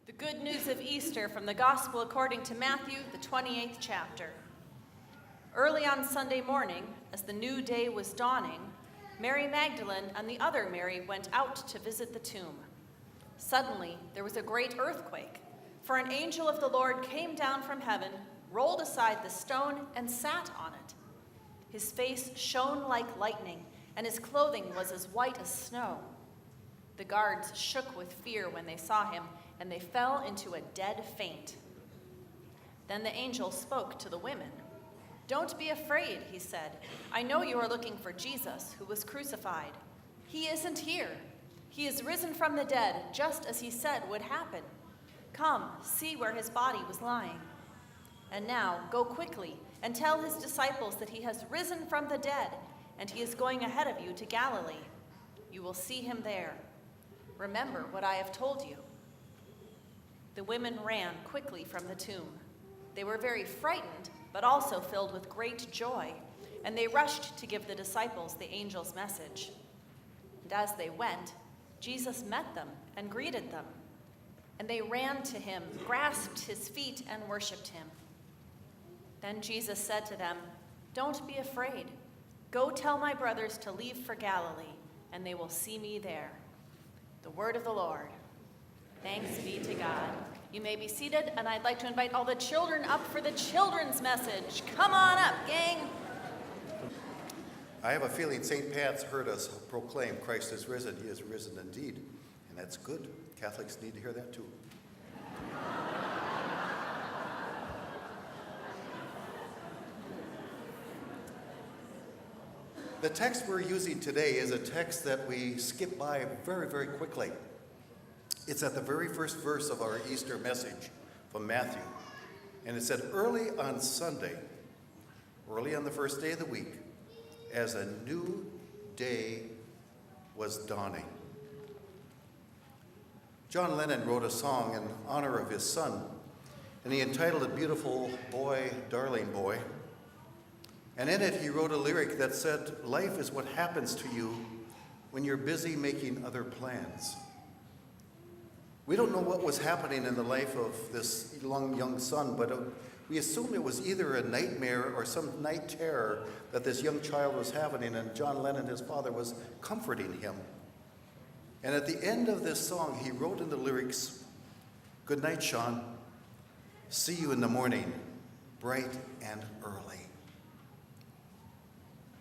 The good news of Easter from the Gospel according to Matthew, the 28th chapter. Early on Sunday morning, as the new day was dawning, Mary Magdalene and the other Mary went out to visit the tomb. Suddenly, there was a great earthquake, for an angel of the Lord came down from heaven, rolled aside the stone, and sat on it. His face shone like lightning, and his clothing was as white as snow. The guards shook with fear when they saw him, and they fell into a dead faint. Then the angel spoke to the women. "Don't be afraid," he said. "I know you are looking for Jesus, who was crucified. He isn't here. He is risen from the dead, just as he said would happen. Come, see where his body was lying. And now go quickly and tell his disciples that he has risen from the dead, and he is going ahead of you to Galilee. You will see him there. Remember what I have told you." The women ran quickly from the tomb. They were very frightened, but also filled with great joy, and they rushed to give the disciples the angel's message. And as they went, Jesus met them and greeted them. And they ran to him, grasped his feet, and worshipped him. Then Jesus said to them, "Don't be afraid. Go tell my brothers to leave for Galilee, and they will see me there." The word of the Lord. Thanks be to God. You may be seated, and I'd like to invite all the children up for the children's message. Come on up, gang. I have a feeling St. Pat's heard us proclaim Christ is risen. He is risen indeed. And that's good. Catholics need to hear that too. The text we're using today is a text that we skip by very, very quickly. It's at the very first verse of our Easter message from Matthew. And it said, early on Sunday, early on the first day of the week, as a new day was dawning. John Lennon wrote a song in honor of his son, and he entitled it "Beautiful Boy, Darling Boy." And in it he wrote a lyric that said, "Life is what happens to you when you're busy making other plans." We don't know what was happening in the life of this young son, but we assume it was either a nightmare or some night terror that this young child was having, and John Lennon, his father, was comforting him. And at the end of this song, he wrote in the lyrics, "Good night, Sean. See you in the morning, bright and early."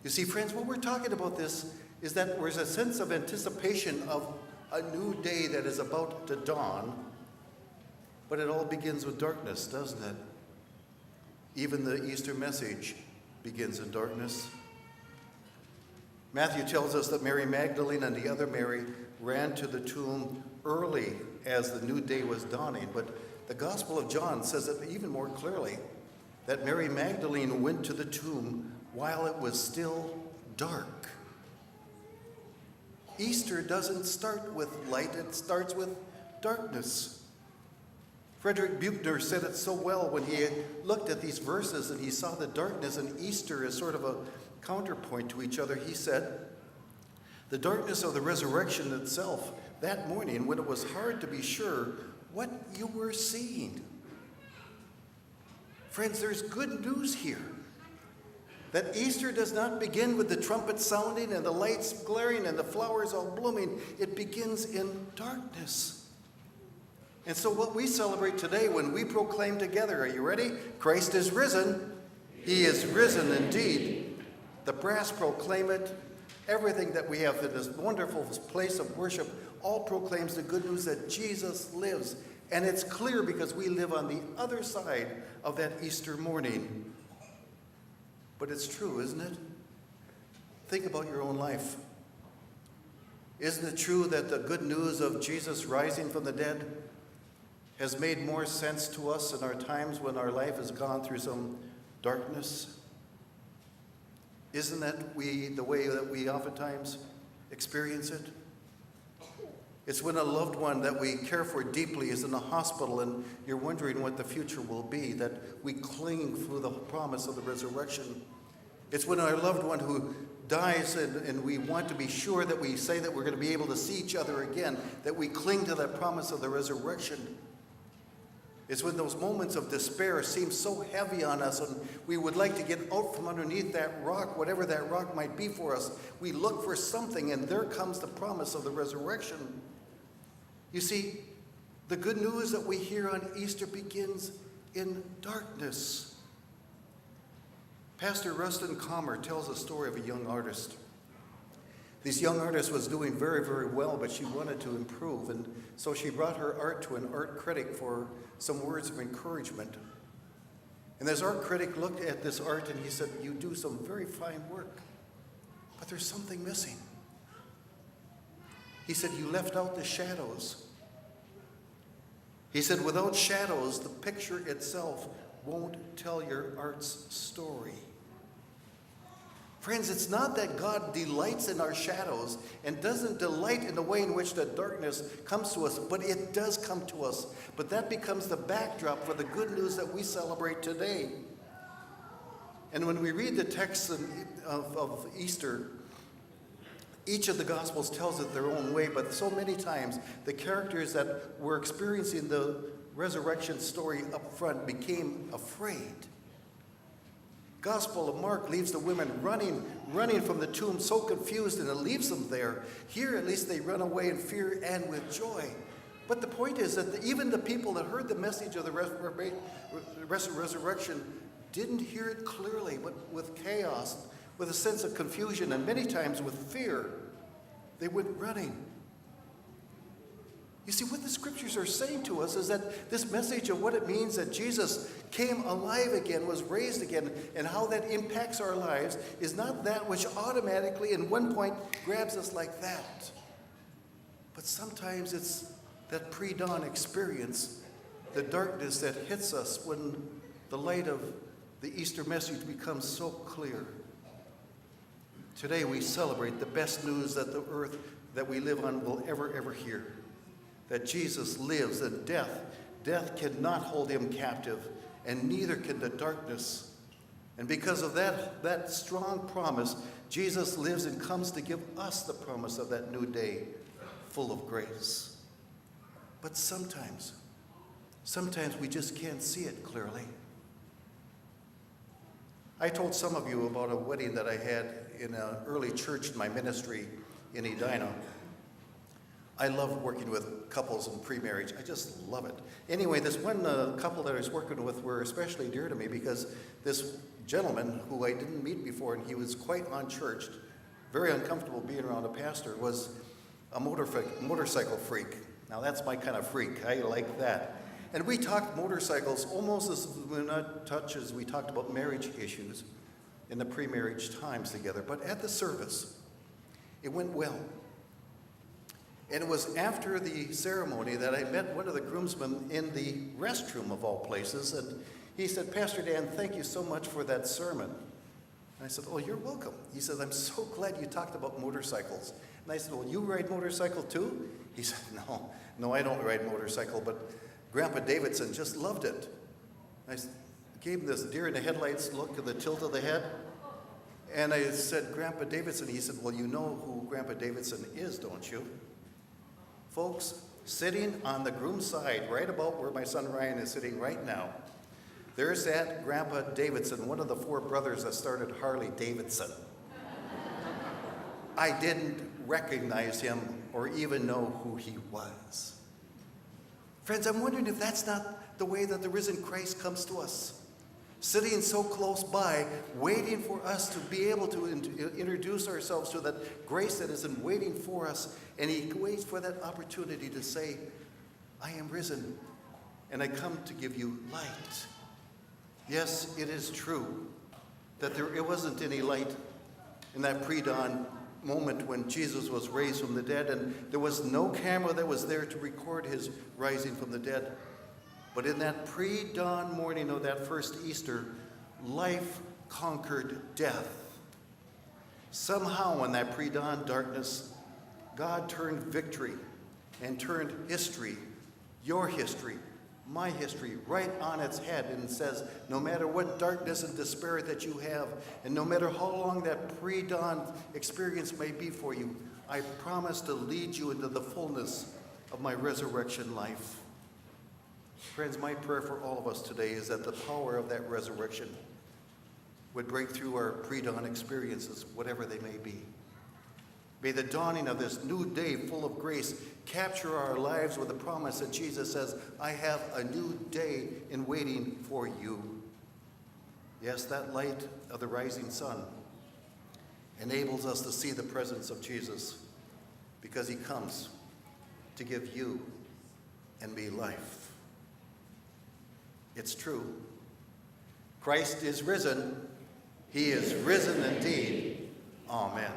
You see, friends, what we're talking about this is that there's a sense of anticipation of a new day that is about to dawn, but it all begins with darkness, doesn't it? Even the Easter message begins in darkness. Matthew tells us that Mary Magdalene and the other Mary ran to the tomb early as the new day was dawning, but the Gospel of John says it even more clearly, that Mary Magdalene went to the tomb while it was still dark. Easter doesn't start with light, it starts with darkness. Frederick Buechner said it so well when he had looked at these verses and he saw the darkness and Easter as sort of a counterpoint to each other. He said, "The darkness of the resurrection itself, that morning when it was hard to be sure what you were seeing." Friends, there's good news here. That Easter does not begin with the trumpet sounding and the lights glaring and the flowers all blooming. It begins in darkness. And so what we celebrate today when we proclaim together, are you ready? Christ is risen. He is risen indeed. The brass proclaim it. Everything that we have in this wonderful place of worship all proclaims the good news that Jesus lives. And it's clear because we live on the other side of that Easter morning. But it's true, isn't it? Think about your own life. Isn't it true that the good news of Jesus rising from the dead has made more sense to us in our times when our life has gone through some darkness? Isn't that the way that we oftentimes experience it? It's when a loved one that we care for deeply is in the hospital and you're wondering what the future will be, that we cling through the promise of the resurrection. It's when our loved one who dies and we want to be sure that we say that we're going to be able to see each other again, that we cling to that promise of the resurrection. It's when those moments of despair seem so heavy on us and we would like to get out from underneath that rock, whatever that rock might be for us. We look for something, and there comes the promise of the resurrection. You see, the good news that we hear on Easter begins in darkness. Pastor Rustin Comer tells a story of a young artist. This young artist was doing very, very well, but she wanted to improve, and so she brought her art to an art critic for some words of encouragement. And this art critic looked at this art and he said, "You do some very fine work, but there's something missing." He said, "You left out the shadows." He said, "Without shadows, the picture itself won't tell your art's story." Friends, it's not that God delights in our shadows and doesn't delight in the way in which the darkness comes to us, but it does come to us. But that becomes the backdrop for the good news that we celebrate today. And when we read the text of Easter, each of the Gospels tells it their own way, but so many times the characters that were experiencing the resurrection story up front became afraid. Gospel of Mark leaves the women running from the tomb, so confused, and it leaves them there. Here, at least, they run away in fear and with joy. But the point is that even the people that heard the message of the resurrection didn't hear it clearly, but with chaos, with a sense of confusion, and many times with fear. They went running. You see, what the scriptures are saying to us is that this message of what it means that Jesus came alive again, was raised again, and how that impacts our lives is not that which automatically in one point grabs us like that. But sometimes it's that pre-dawn experience, the darkness that hits us when the light of the Easter message becomes so clear. Today we celebrate the best news that the earth that we live on will ever hear. That Jesus lives, and death cannot hold him captive, and neither can the darkness. And because of that strong promise, Jesus lives and comes to give us the promise of that new day full of grace. But sometimes we just can't see it clearly. I told some of you about a wedding that I had in an early church in my ministry in Edina. I love working with couples in pre-marriage. I just love it. Anyway, this one couple that I was working with were especially dear to me because this gentleman, who I didn't meet before, and he was quite unchurched, very uncomfortable being around a pastor, was a motorcycle freak. Now, that's my kind of freak. I like that. And we talked motorcycles almost as much as we talked about marriage issues in the pre-marriage times together. But at the service, it went well. And it was after the ceremony that I met one of the groomsmen in the restroom of all places, and he said, "Pastor Dan, thank you so much for that sermon." And I said, "Oh, you're welcome." He says, "I'm so glad you talked about motorcycles." And I said, "Well, you ride motorcycle too?" He said, No, I don't ride motorcycle, but Grandpa Davidson just loved it." I gave him this deer in the headlights look at the tilt of the head, and I said, "Grandpa Davidson." He said, "Well, you know who Grandpa Davidson is, don't you?" Folks, sitting on the groom's side, right about where my son Ryan is sitting right now, there sat Grandpa Davidson, one of the four brothers that started Harley Davidson. I didn't recognize him or even know who he was. Friends, I'm wondering if that's not the way that the risen Christ comes to us. Sitting so close by, waiting for us to be able to introduce ourselves to that grace that is in waiting for us. And he waits for that opportunity to say, "I am risen, and I come to give you light." Yes, it is true that it wasn't any light in that pre-dawn moment when Jesus was raised from the dead, and there was no camera that was there to record his rising from the dead. But in that pre-dawn morning of that first Easter, life conquered death. Somehow in that pre-dawn darkness, God turned victory and turned history, your history, my history, right on its head, and says, no matter what darkness and despair that you have, and no matter how long that pre-dawn experience may be for you, I promise to lead you into the fullness of my resurrection life. Friends, my prayer for all of us today is that the power of that resurrection would break through our pre-dawn experiences, whatever they may be. May the dawning of this new day full of grace capture our lives with the promise that Jesus says, I have a new day in waiting for you. Yes, that light of the rising sun enables us to see the presence of Jesus because he comes to give you and me life. It's true. Christ is risen. He is risen indeed. Amen.